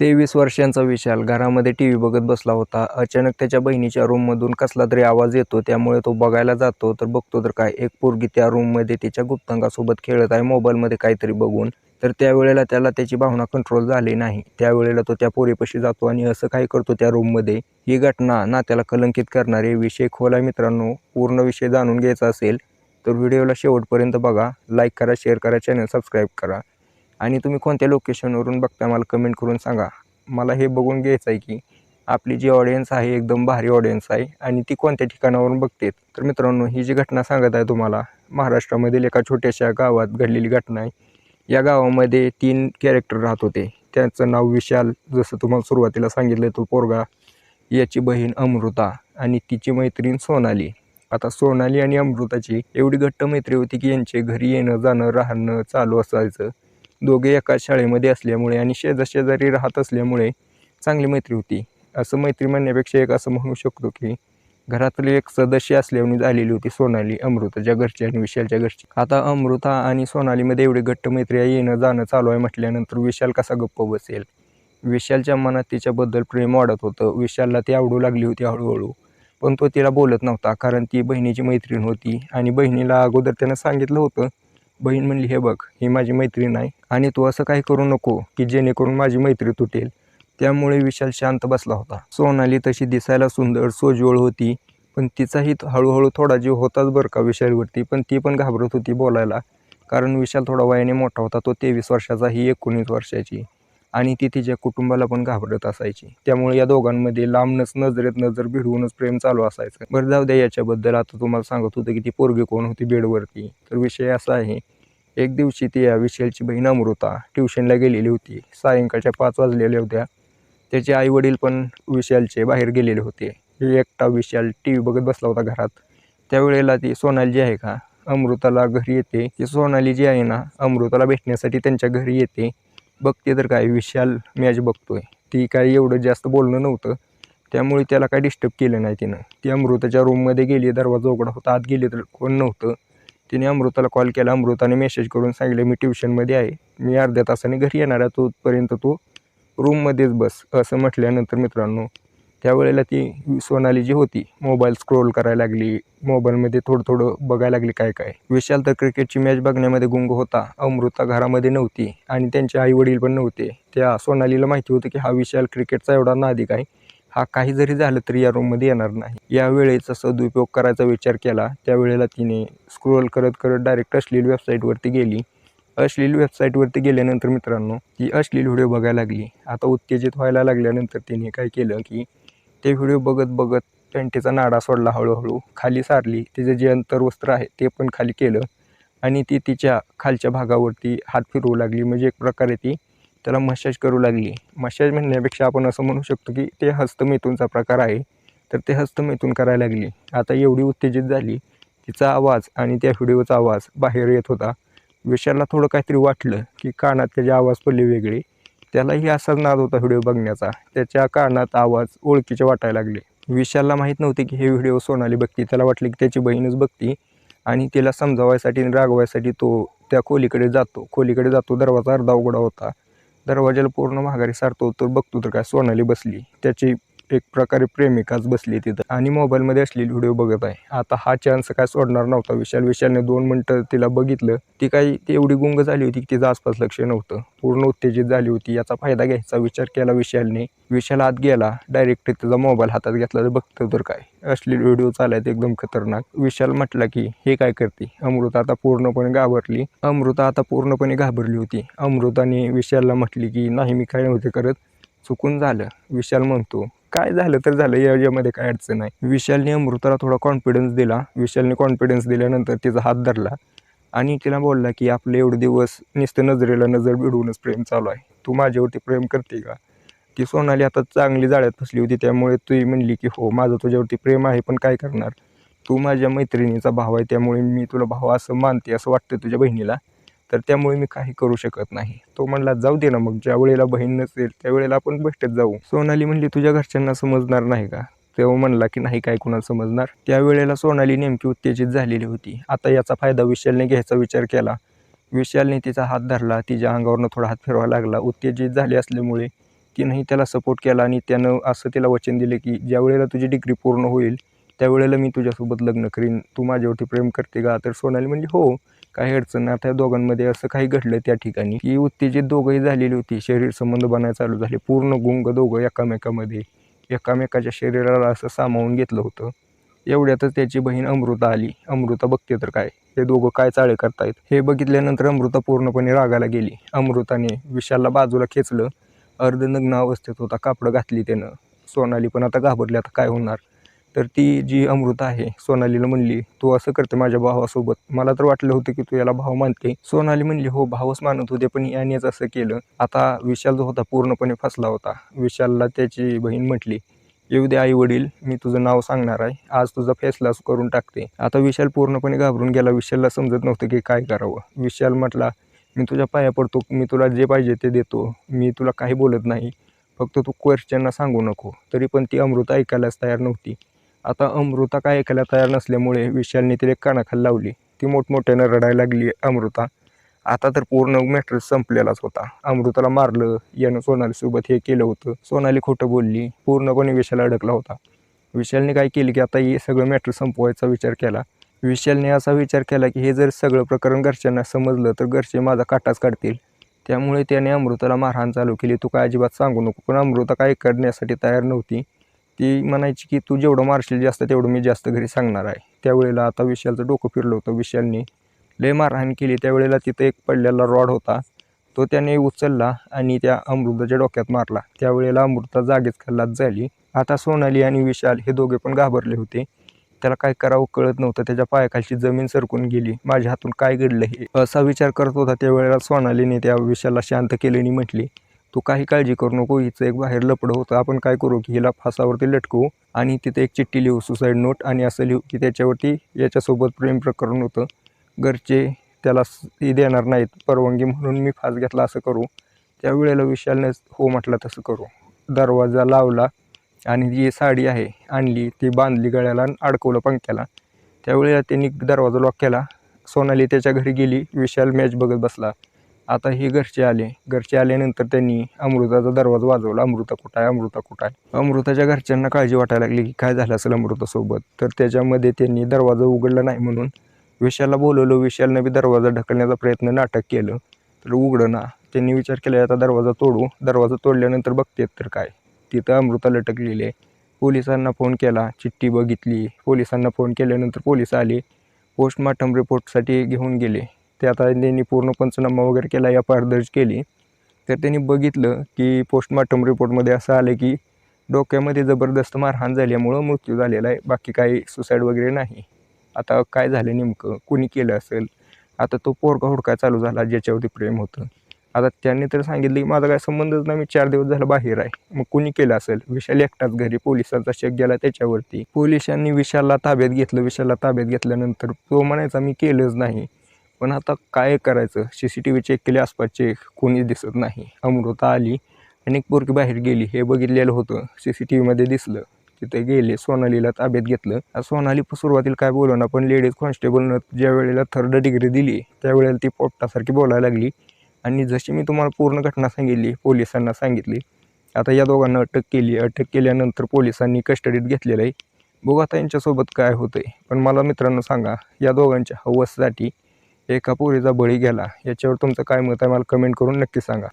23 वर्षांचा विशाल घरामध्ये टीव्ही बघत बसला होता. अचानक त्याच्या बहिणीच्या रूममधून कसला तरी आवाज येतो. त्यामुळे तो बघायला जातो तर बघतो तर काय, एक पोरगी त्या रूममध्ये तिच्या गुप्तांगासोबत खेळत आहे मोबाईलमध्ये काहीतरी बघून. तर त्यावेळेला त्याला त्याची भावना कंट्रोल झाली नाही. त्यावेळेला तो त्या पोरीपाशी जातो आणि असं काय करतो त्या रूममध्ये. ही घटना नात्याला कलंकित करणारे विषय खोल आहे मित्रांनो. पूर्ण विषय जाणून घ्यायचा असेल तर व्हिडिओला शेवटपर्यंत बघा. लाईक करा, शेअर करा, चॅनल सबस्क्राईब करा. आणि तुम्ही कोणत्या लोकेशनवरून बघताय मला कमेंट करून सांगा. मला हे बघून घ्यायचं आहे की आपली जी ऑडियन्स आहे एकदम भारी ऑडियन्स आहे आणि ती कोणत्या ठिकाणावरून बघते. तर मित्रांनो, ही जी घटना सांगत आहे तुम्हाला महाराष्ट्रामधील एका छोट्याशा गावात घडलेली घटना आहे. या गावामध्ये 3 कॅरेक्टर राहत होते. त्यांचं नाव विशाल, जसं तुम्हाला सुरुवातीला सांगितलं तो पोरगा, याची बहीण अमृता आणि तिची मैत्रीण सोनाली. आता सोनाली आणि अमृताची एवढी घट्ट मैत्री होती की यांचे घरी येणं जाणं राहणं चालू असायचं. दोघे एकाच शाळेमध्ये असल्यामुळे आणि शेजारी राहत असल्यामुळे चांगली मैत्री होती. असं मैत्री म्हणण्यापेक्षा एक असं म्हणू शकतो की घरातले एक सदस्य असल्याने झालेली होती सोनाली अमृताच्या घरची आणि विशालच्या घरची. आता अमृता आणि सोनालीमध्ये एवढी घट्ट मैत्री आहे, येणं जाणं चालू आहे म्हटल्यानंतर विशाल कसा गप्प बसेल. विशालच्या मनात तिच्याबद्दल प्रेम वाढत होतं. विशालला ती आवडू लागली होती हळूहळू. पण तो तिला बोलत नव्हता कारण ती बहिणीची मैत्रीण होती आणि बहिणीला अगोदर त्यानं सांगितलं होतं. बहीण म्हणली, हे बघ, ही माझी मैत्रीण आहे आणि तू असं काही करू नको की जेणेकरून माझी मैत्री तुटेल. त्यामुळे विशाल शांत बसला होता. सोनाली तशी दिसायला सुंदर सोज्वळ होती, पण तिचाही हळूहळू थोडा जीव होताच बरं का विशालवरती. पण ती पण घाबरत होती बोलायला, कारण विशाल थोडा वयाने मोठा होता. तो 23 वर्षाचा, ही 19 वर्षाची, आणि ती तिच्या कुटुंबाला पण घाबरत असायची. त्यामुळे या दोघांमध्ये लांबनच नजरेत नजर भिडवूनच प्रेम चालू असायचं. बरं जाऊ द्या याच्याबद्दल. आता तुम्हाला सांगत होतं की ती पोरगी कोण होती बेडवरती. तर विषय असा आहे, एक दिवशी ती विशालची बहीण अमृता ट्युशनला गेलेली होती. सायंकाळच्या 5 वाजलेल्या होत्या. त्याचे आईवडील पण विशालचे बाहेर गेलेले होते. एकटा विशाल टी व्ही बघत बसला होता घरात. त्यावेळेला ती सोनाली जी आहे का, अमृताला घरी येते. ती सोनाली जी आहे ना, अमृताला भेटण्यासाठी त्यांच्या घरी येते. बघते तर काय, विशाल मॅच बघतोय. ती काही एवढं जास्त बोलणं नव्हतं, त्यामुळे त्याला काही डिस्टर्ब केलं नाही तिनं. ती अमृताच्या रूममध्ये गेली, दरवाजा उघडा होता, आत गेली तर कोण नव्हतं. तिने अमृताला कॉल केला. अमृताने मेसेज करून सांगितलं, मी ट्युशनमध्ये आहे, मी अर्ध्या तासाने घरी येणार आहे, तोपर्यंत तू रूममध्येच बस. असं म्हटल्यानंतर मित्रांनो, त्यावेळेला ती सोनाली जी होती मोबाईल स्क्रोल करायला लागली. मोबाईलमध्ये थोडं बघायला लागली काय काय. विशाल तर क्रिकेटची मॅच बघण्यामध्ये गुंग होता. अमृता घरामध्ये नव्हती आणि त्यांचे आईवडील पण नव्हते. त्या सोनालीला माहिती होतं की हा विशाल क्रिकेटचा एवढा नादिक आहे, हा काही जरी झालं तरी या रूममध्ये येणार नाही. या वेळेचा सदुपयोग करायचा विचार केला. त्यावेळेला तिने स्क्रोल करत करत डायरेक्ट अश्लील वेबसाईटवरती गेली. अश्लील वेबसाईटवरती गेल्यानंतर मित्रांनो, ती अश्लील व्हिडिओ बघायला लागली. आता उत्तेजित व्हायला लागल्यानंतर तिने काय केलं की ते व्हिडिओ बघत बघत पॅन्टीचा नाडा सोडला, हळूहळू खाली सारली. तिचं जे अंतर्वस्त्र आहे ते पण खाली केलं आणि ती तिच्या खालच्या भागावरती हात फिरवू लागली. म्हणजे एक प्रकारे ती त्याला मसाज करू लागली. मसाज म्हणण्यापेक्षा आपण असं म्हणू शकतो की ते हस्तमैथुनचा प्रकार आहे. तर ते हस्तमैथुन करायला लागली. आता एवढी उत्तेजित झाली, तिचा आवाज आणि त्या व्हिडिओचा आवाज बाहेर येत होता. विशालला थोडं काहीतरी वाटलं की कानात त्याचे आवाज पडले वेगळे. त्यालाही असाच नाद होता व्हिडिओ बघण्याचा. त्याच्या कानात आवाज ओळखीचे वाटायला लागले. विशालला माहीत नव्हते की हे व्हिडिओ सोनाली बघती. त्याला वाटलं की त्याची बहीणच बघती आणि तिला समजावायसाठी आणि रागवायसाठी तो त्या खोलीकडे जातो. दरवाजा अर्धा उघडा होता. दरवाजाला पूर्ण माघारी सारतो तर बघतो तर काय, सोनाली बसली. त्याची एक प्रकारे प्रेमिकाच बसली तिथं आणि मोबाईलमध्ये असलेली व्हिडिओ बघत आहे. आता हा चान्स काय सोडणार नव्हता विशालने 2 मिनटं तिला बघितलं. ती एवढी गुंग झाली होती की तिचं आसपास लक्ष नव्हतं. पूर्ण उत्तेजित झाली होती. याचा फायदा घ्यायचा विचार केला विशालने. विशाल आत गेला, डायरेक्ट त्याचा मोबाईल हातात घेतला तर बघतो तर काय, अश्लील व्हिडिओ चालायचे एकदम खतरनाक. विशाल म्हटला की हे काय करते. अमृता आता पूर्णपणे घाबरली होती. अमृताने विशालला म्हटली की नाही, मी काय नव्हते करत, चुकून झालं. विशाल म्हणतो, काय झालं तर झालं, याच्यामध्ये काय अडचण आहे. विशालने अमृताला थोडा कॉन्फिडन्स दिला. विशालने कॉन्फिडन्स दिल्यानंतर तिचा हात धरला आणि तिला बोलला की आपले एवढे दिवस नुसतं नजरेला नजर भिडवूनच प्रेम चालू आहे, तू माझ्यावरती प्रेम करते का. ती सोनाली आता चांगली जाळ्यात फसली होती. त्यामुळे ती म्हणली की हो, माझं तुझ्यावरती प्रेम आहे, पण काय करणार, तू माझ्या मैत्रिणीचा भाव आहे, त्यामुळे मी तुला भाव असं मानते, असं वाटतं तुझ्या बहिणीला, तर त्यामुळे मी काही करू शकत नाही. तो म्हणला जाऊ दे ना, मग ज्या वेळेला बहीण नसेल त्यावेळेला आपण भेटत जाऊ. सोनाली म्हणली तुझ्या घरच्यांना समजणार नाही का. तेव्हा म्हणला की नाही, काय कुणाला समजणार. त्यावेळेला सोनाली नेमकी उत्तेजित झालेली होती. आता याचा फायदा विशालने घ्यायचा विचार केला. विशालने तिचा हात धरला, तिच्या अंगावरनं थोडा हात फिरवायला लागला. उत्तेजित झाली असल्यामुळे तिनंही त्याला सपोर्ट केला आणि त्यानं असं तिला वचन दिले की ज्या वेळेला तुझी डिग्री पूर्ण होईल त्यावेळेला मी तुझ्यासोबत लग्न करीन, तू माझ्यावरती प्रेम करते का? तर सोनाली म्हणली हो, काही अडचण नाही. आता या दोघांमध्ये असं काही घडलं त्या ठिकाणी की उत्तेजित दोघंही झालेली होती, शरीर संबंध बनायला चालू झाले, पूर्ण गुंग दोघं एकामेकामध्ये, एकामेकाच्या शरीराला असं सामावून घेतलं होतं. एवढ्यातच त्याची बहीण अमृता आली. अमृता बघते तर काय हे दोघं काय चाळे करतायत हे बघितल्यानंतर अमृता पूर्णपणे रागाला गेली. अमृताने विशालला बाजूला खेचलं, अर्धनग्न अवस्थेत होता, कापडं घातली त्यानं. सोनाली पण आता घाबरली, आता काय होणार? तर ती जी अमृता आहे सोनालीला म्हणली, तू असं करते माझ्या भावासोबत, मला तर वाटलं होतं की तू याला भाव मानते. सोनाली म्हणली हो भावच मानत होते, पण यानेच असं केलं. आता विशाल जो होता पूर्णपणे फसला होता. विशालला त्याची बहीण म्हटली, येऊ दे आई वडील, मी तुझं नाव सांगणार आहे, आज तुझा फैसला करून टाकते. आता विशाल पूर्णपणे घाबरून गेला. विशालला समजत नव्हतं की काय करावं. विशाल म्हटला, मी तुझ्या पाया पडतो, मी तुला जे पाहिजे ते देतो, मी तुला काही बोलत नाही, फक्त तू क्वेश्चनना सांगू नको. तरी पण ती अमृता ऐकायलाच तयार नव्हती. आता अमृता काय ऐकायला तयार नसल्यामुळे विशालने तिला कानाखाली लावली. ती मोठमोठ्यानं रडायला लागली अमृता. आता तर पूर्ण मॅटर संपलेलाच होता. अमृताला मारलं, यानं सोनालीसोबत हे केलं होतं, सोनाली खोटं बोलली, पूर्णपणे विशाल अडकला होता. विशालने काय केलं की आता हे सगळं मॅटर संपवायचा विचार केला. विशालने असा विचार केला की हे जर सगळं प्रकरण घरच्यांना समजलं तर घरचे माझा काटाच काढतील. त्यामुळे त्याने अमृताला मारहाण चालू केली, तू काय अजिबात सांगू नको. पण अमृता काय करण्यासाठी तयार नव्हती. ती म्हणायची की तू जेवढं मारशील जास्त तेवढं मी जास्त घरी सांगणार आहे. त्यावेळेला आता विशालचं डोकं फिरलं होतं. विशालने लय मारहाण केली. त्यावेळेला तिथं एक पडलेला रॉड होता, तो त्याने उचलला आणि त्या अमृताच्या डोक्यात मारला. त्यावेळेला अमृता जागीच खल्लास झाली. आता सोनाली आणि विशाल हे दोघे पण घाबरले होते. त्याला काय करावं कळत नव्हतं. त्याच्या पायाखालची जमीन सरकून गेली. माझ्या हातून काय घडलं हे असा विचार करत होता. त्यावेळेला सोनालीने त्या विशालला शांत केले आणि म्हटली, तू काही काळजी करू नको, हिचं एक बाहेर लपडं होतं, आपण काय करू की हिला फासावरती लटकवू आणि तिथे एक चिठ्ठी लिहू, सुसाईड नोट, आणि असं लिहू की त्याच्यावरती याच्यासोबत प्रेम प्रकरण होतं, घरचे त्याला देणार नाहीत परवानगी, म्हणून मी फास घेतला, असं करू. त्यावेळेला विशालने हो म्हटलं, तसं करू. दरवाजा लावला आणि जी साडी आहे आणली, ती बांधली गळ्याला आणि अडकवलं पंख्याला. त्यावेळेला त्यांनी दरवाजा लॉक केला. सोनाली त्याच्या घरी गेली. विशाल मॅच बघत बसला. आता हे घरचे आले. घरचे आल्यानंतर त्यांनी अमृताचा दरवाजा वाजवला, अमृता कुठं आहे, अमृता कुठं आहे. अमृताच्या घरच्यांना काळजी वाटायला लागली की काय झालं असेल अमृतासोबत. तर त्याच्यामध्ये त्यांनी दरवाजा उघडला नाही म्हणून विशालला बोलवलं. विशालने बी दरवाजा ढकलण्याचा प्रयत्न नाटक केलं, तर उघडं ना. त्यांनी विचार केला आता दरवाजा तोडू. दरवाजा तोडल्यानंतर बघतेत तर काय, तिथं अमृता लटकलेली आहे. पोलिसांना फोन केला, चिठ्ठी बघितली. पोलिसांना फोन केल्यानंतर पोलीस आले, पोस्टमॉर्टम रिपोर्टसाठी घेऊन गेले. ते आता त्यांनी पूर्ण पंचनामा वगैरे केला, एफ.आय.आर. दर्ज केली. तर त्यांनी बघितलं की पोस्टमॉर्टम रिपोर्टमध्ये असं आलं की डोक्यामध्ये जबरदस्त मारहाण झाल्यामुळं मृत्यू झालेला आहे, बाकी काही सुसाईड वगैरे नाही. आता काय झालं नेमकं, कुणी केलं असेल, आता तो पोरगा हुडकाय चालू झाला ज्याच्यावरती प्रेम होतं. आता त्यांनी तर सांगितलं की माझा काय संबंधच नाही, मी 4 दिवस झालं बाहेर आहे. मग कुणी केलं असेल? विशाल एकटाच घरी. पोलिसांचा शक गेला त्याच्यावरती. पोलिसांनी विशालला ताब्यात घेतलं. विशालला ताब्यात घेतल्यानंतर तो म्हणायचा मी केलंच नाही. पण आता काय करायचं, CCTV चेक केले आसपासचे, कोणी दिसत नाही. अमृता आली आणि एक पोरगी बाहेर गेली हे बघितलेलं होतं, CCTVमध्ये दिसलं. तिथे गेले, सोनालीला ताब्यात घेतलं. सोनाली सुरुवातीला काय बोलना, पण लेडीज कॉन्स्टेबलनं ज्या वेळेला 3rd डिग्री दिली त्यावेळेला ती पोपटासारखी बोलायला लागली. आणि जशी मी तुम्हाला पूर्ण घटना सांगितली, पोलिसांना सांगितली. आता या दोघांना अटक केली. अटक केल्यानंतर पोलिसांनी कस्टडीत घेतलेलं आहे. बघू आता यांच्यासोबत काय होतंय. पण मला मित्रांनो सांगा, या दोघांच्या हवससाठी एका पोरीचा बळी गेला, याच्यावर तुमचं काय मत आहे मला कमेंट करून नक्की सांगा.